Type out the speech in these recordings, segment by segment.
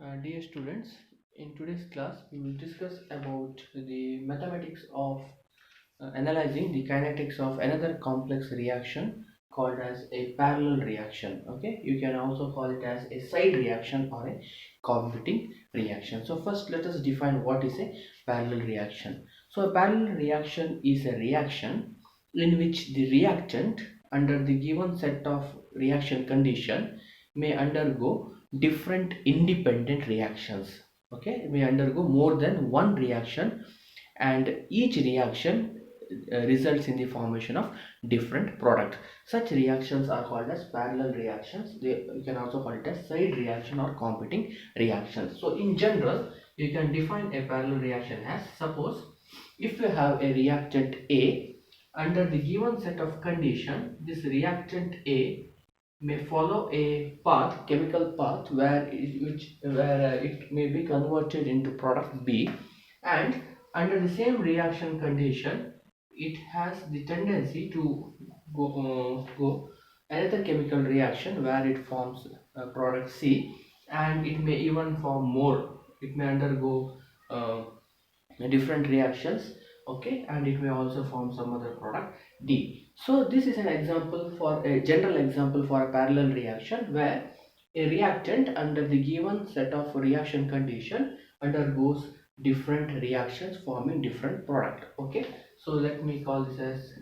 Dear students, in today's class we will discuss about the mathematics of analyzing the kinetics of another complex reaction called as a parallel reaction. Okay, you can also call it as a side reaction or a competing reaction. So first let us define what is a parallel reaction. So a parallel reaction is a reaction in which the reactant under the given set of reaction condition may undergo different independent reactions. Okay, may undergo more than one reaction, and each reaction results in the formation of different product. Such reactions are called as parallel reactions. You can also call it as side reaction or competing reactions. So in general you can define a parallel reaction as, suppose if you have a reactant A, under the given set of condition this reactant A may follow a path, chemical path, where it may be converted into product B, and under the same reaction condition it has the tendency to go another chemical reaction where it forms product C, and it may even form more. It may undergo different reactions, okay, and it may also form some other product D. So this is an example, for a general example for a parallel reaction where a reactant under the given set of reaction condition undergoes different reactions forming different product. Okay, so let me call this as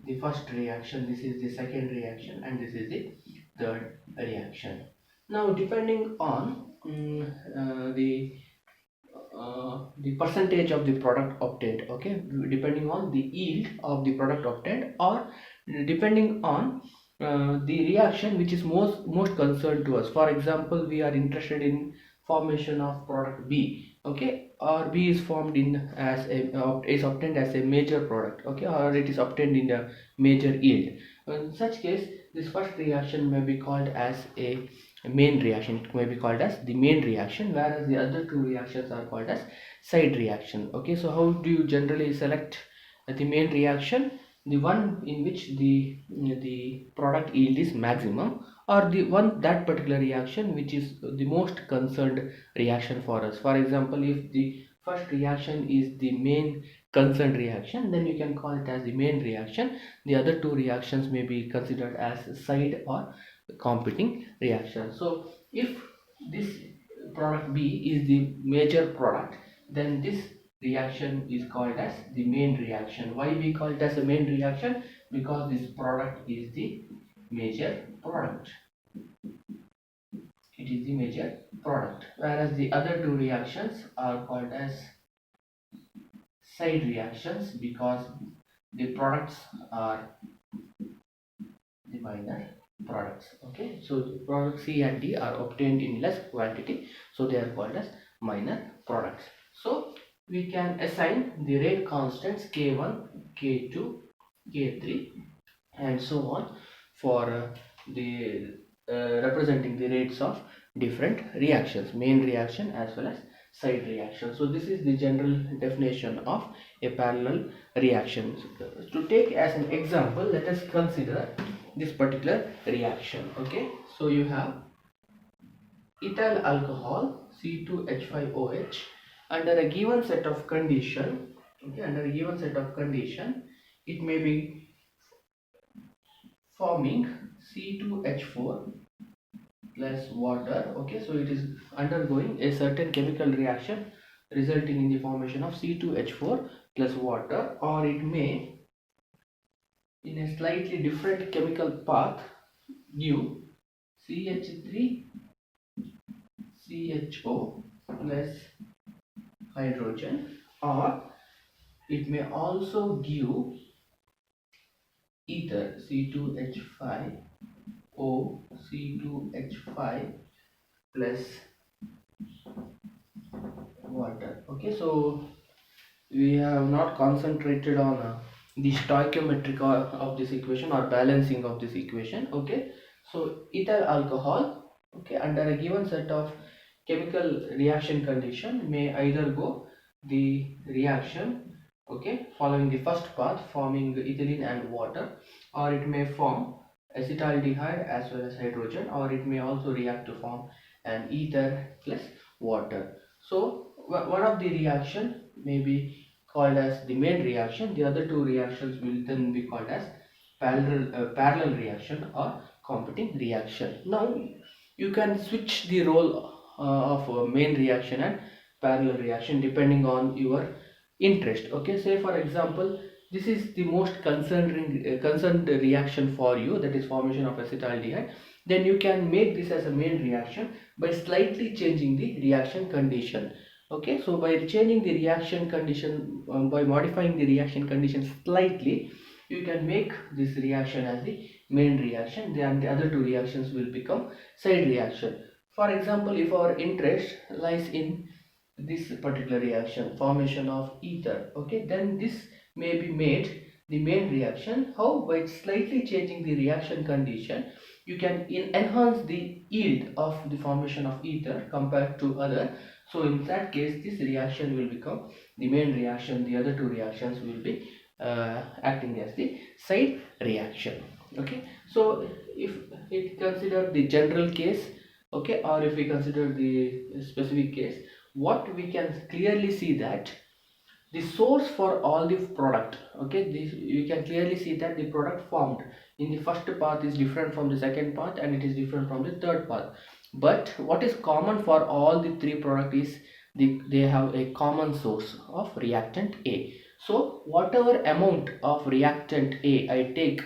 the first reaction, this is the second reaction, and this is the third reaction. Now depending on the percentage of the product obtained, okay, depending on the yield of the product obtained, or depending on the reaction which is most concerned to us. For example, we are interested in formation of product B, okay, or B is formed in as a is obtained as a major product, okay, or it is obtained in a major yield. In such case this first reaction may be called as a main reaction, it may be called as the main reaction, whereas the other two reactions are called as side reaction. Okay, so how do you generally select the main reaction? The one in which the product yield is maximum, or the one, that particular reaction which is the most concerned reaction for us. For example, if the first reaction is the main concerned reaction, then you can call it as the main reaction. The other two reactions may be considered as side or competing reaction. So if this product B is the major product, then this reaction is called as the main reaction. Why we call it as a main reaction? Because this product is the major product. It is the major product, whereas the other two reactions are called as side reactions because the products are the minor products. Okay, so the products C and D are obtained in less quantity, so they are called as minor products. So we can assign the rate constants K1, K2, K3 and so on for the representing the rates of different reactions, main reaction as well as side reaction. So this is the general definition of a parallel reaction. To take as an example, let us consider this particular reaction. Okay, so you have ethyl alcohol C2H5OH under a given set of condition. Okay, under a given set of condition it may be forming C2H4 plus water. Okay, so it is undergoing a certain chemical reaction resulting in the formation of C2H4 plus water, or it may in a slightly different chemical path give CH3 CHO plus hydrogen, or it may also give ether C2H5O C2H5 plus water. Okay, so we have not concentrated on the stoichiometric of this equation or balancing of this equation. Okay, so ethyl alcohol, okay, under a given set of chemical reaction condition may either go the reaction, okay, following the first path forming ethylene and water, or it may form acetaldehyde as well as hydrogen, or it may also react to form and ether plus water. So one of the reaction may be called as the main reaction. The other two reactions will then be called as parallel reaction or competing reaction. Now you can switch the role of main reaction and parallel reaction depending on your interest. Okay, say for example, this is the most concerned reaction for you, that is formation of acetaldehyde. Then you can make this as a main reaction by slightly changing the reaction condition. Okay, so by changing the reaction condition, by modifying the reaction condition slightly, you can make this reaction as the main reaction, then the other two reactions will become side reaction. For example, if our interest lies in this particular reaction, formation of ether, okay, then this may be made the main reaction. How? By slightly changing the reaction condition, you can enhance the yield of the formation of ether compared to other. So in that case, this reaction will become the main reaction, the other two reactions will be acting as the side reaction. Okay, so if it consider the general case, okay, or if we consider the specific case, what we can clearly see that the source for all the product, okay, this you can clearly see that the product formed in the first path is different from the second path, and it is different from the third path. But what is common for all the three product is they have a common source of reactant A. So whatever amount of reactant A I take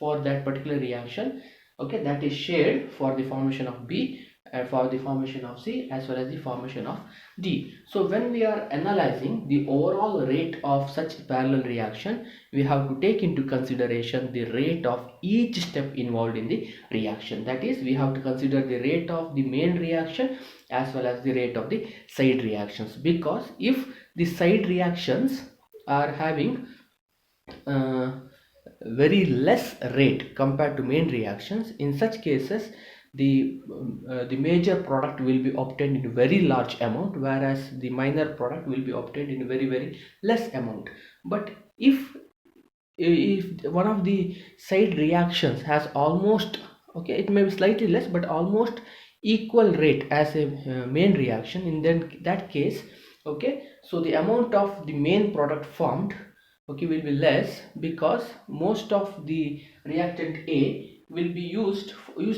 for that particular reaction, okay, that is shared for the formation of B and for the formation of C as well as the formation of D. So when we are analyzing the overall rate of such parallel reaction, we have to take into consideration the rate of each step involved in the reaction. That is, we have to consider the rate of the main reaction as well as the rate of the side reactions, because if the side reactions are having very less rate compared to main reactions, in such cases the major product will be obtained in very large amount, whereas the minor product will be obtained in very less amount. But if one of the side reactions has almost, okay, it may be slightly less but almost equal rate as a main reaction, in then that case, okay, so the amount of the main product formed, okay, will be less, because most of the reactant A will be used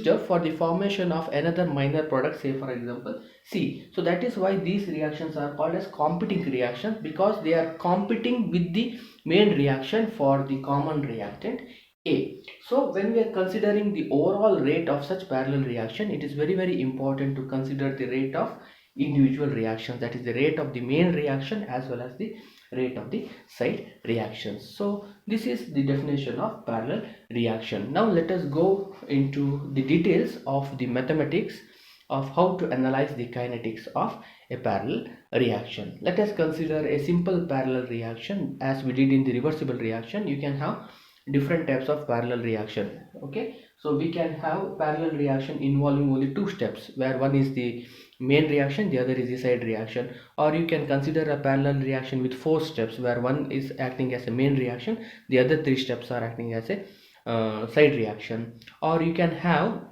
up for the formation of another minor product, say for example C. So that is why these reactions are called as competing reactions, because they are competing with the main reaction for the common reactant A. So when we are considering the overall rate of such parallel reaction, it is very important to consider the rate of individual reactions, that is the rate of the main reaction as well as the rate of the side reactions. So this is the definition of parallel reaction. Now let us go into the details of the mathematics of how to analyze the kinetics of a parallel reaction. Let us consider a simple parallel reaction. As we did in the reversible reaction, you can have different types of parallel reaction. Okay, so we can have parallel reaction involving only two steps, where one is the main reaction, the other is the side reaction. Or you can consider a parallel reaction with four steps, where one is acting as a main reaction, the other three steps are acting as a side reaction. Or you can have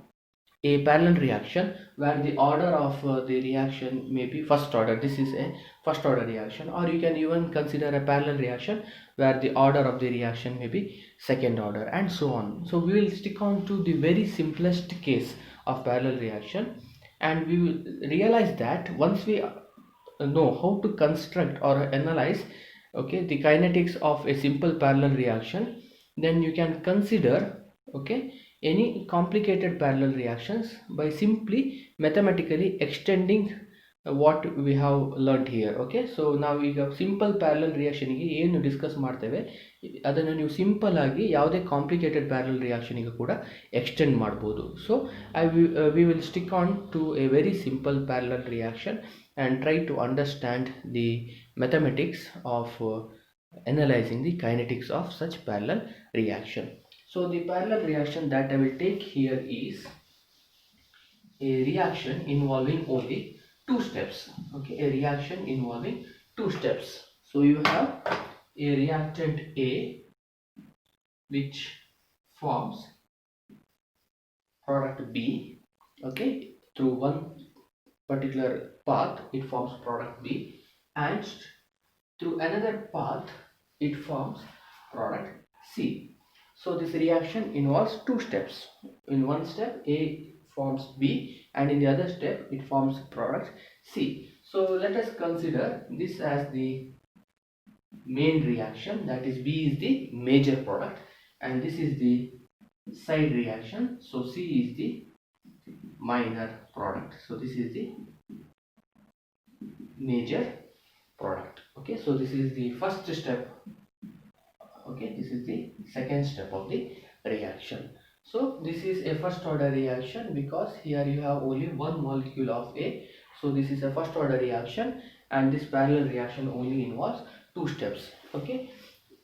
a parallel reaction where the order of the reaction may be first order. This is a first order reaction. Or you can even consider a parallel reaction where the order of the reaction may be second order, and so on. So we will stick on to the very simplest case of parallel reaction, and we will realize that once we know how to construct or analyze, okay, the kinetics of a simple parallel reaction, then you can consider, okay, any complicated parallel reactions by simply mathematically extending what we have learned here. Okay, so now ಈಗ simple parallel ರಿಯಾಕ್ಷನ್ಗೆ ಏನು discuss ಮಾಡ್ತೇವೆ ಅದನ್ನು ನೀವು simple ಆಗಿ ಯಾವುದೇ complicated parallel ರಿಯಾಕ್ಷನ್ಗೆ ಕೂಡ extend ಮಾಡ್ಬೋದು. So we will stick on to a very simple parallel reaction and try to understand the mathematics of analyzing the kinetics of such parallel reaction. So the parallel reaction that I will take here is a reaction involving only two steps. Okay, a reaction involving two steps. So you have a reactant A which forms product B, okay, through one particular path it forms product B, and through another path it forms product C. So this reaction involves two steps. In one step A forms B, and in the other step it forms product C. So let us consider this as the main reaction, that is B is the major product and this is the side reaction, so C is the minor product. So this is the major product. Okay, so this is the first step. Okay, this is the second step of the reaction. So this is a first order reaction because here you have only one molecule of A. So this is a first order reaction, and this parallel reaction only involves two steps. Okay,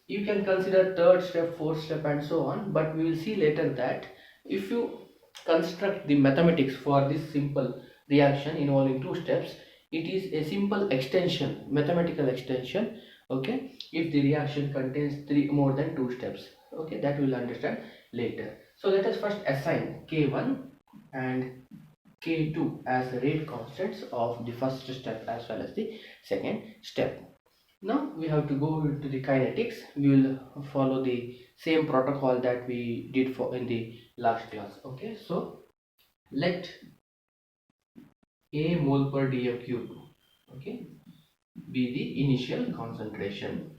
you can consider third step, fourth step and so on, but we will see later that if you construct the mathematics for this simple reaction involving two steps, it is a simple extension, mathematical extension. Okay, if the reaction contains three more than two steps. Okay, that we will understand later. So let us first assign k1 and k2 as rate constants of the first step as well as the second step. Now we have to go to the kinetics. We will follow the same protocol that we did for in the last class. Okay, so let A mole per dm cube, okay, be the initial concentration,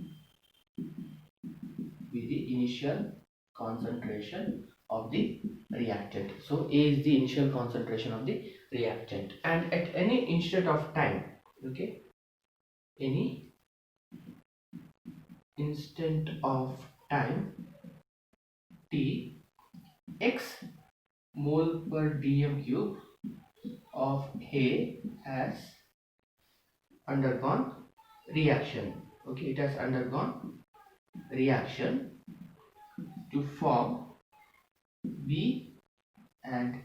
of the reactant. So A is the initial concentration of the reactant, and at any instant of time, okay, any instant of time t, x mole per dm cube of A has undergone reaction. Okay, it has undergone reaction to form B and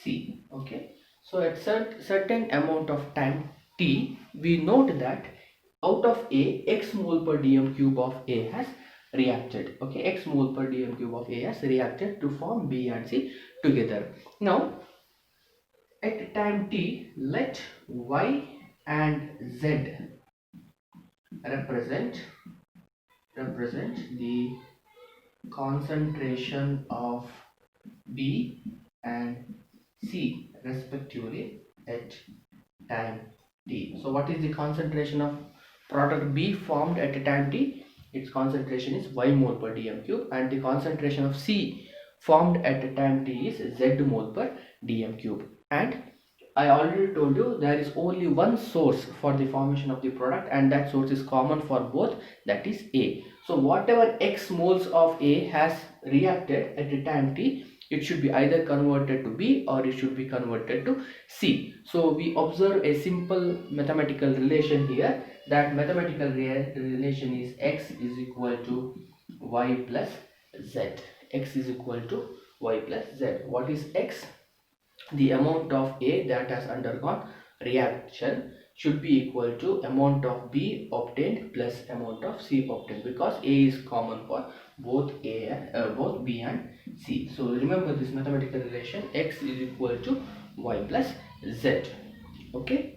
C. Okay, so at certain amount of time t, we note that out of A, x mole per dm cube of A has reacted. Okay, x mole per dm cube of A has reacted to form B and C together. Now at time t, let y and z represent the concentration of B and C respectively at time t. So what is the concentration of product B formed at time t? Its concentration is y mole per dm cube, and the concentration of C formed at time t is z mole per dm cube. And I already told you there is only one source for the formation of the product, and that source is common for both, that is A. So whatever x moles of A has reacted at the time t, it should be either converted to B or it should be converted to C. So we observe a simple mathematical relation here. That mathematical relation is x is equal to y plus z. X is equal to y plus z. What is x? The amount of A that has undergone reaction should be equal to amount of B obtained plus amount of C obtained, because A is common for both both B and C. So remember this mathematical relation, x is equal to y plus z. Okay,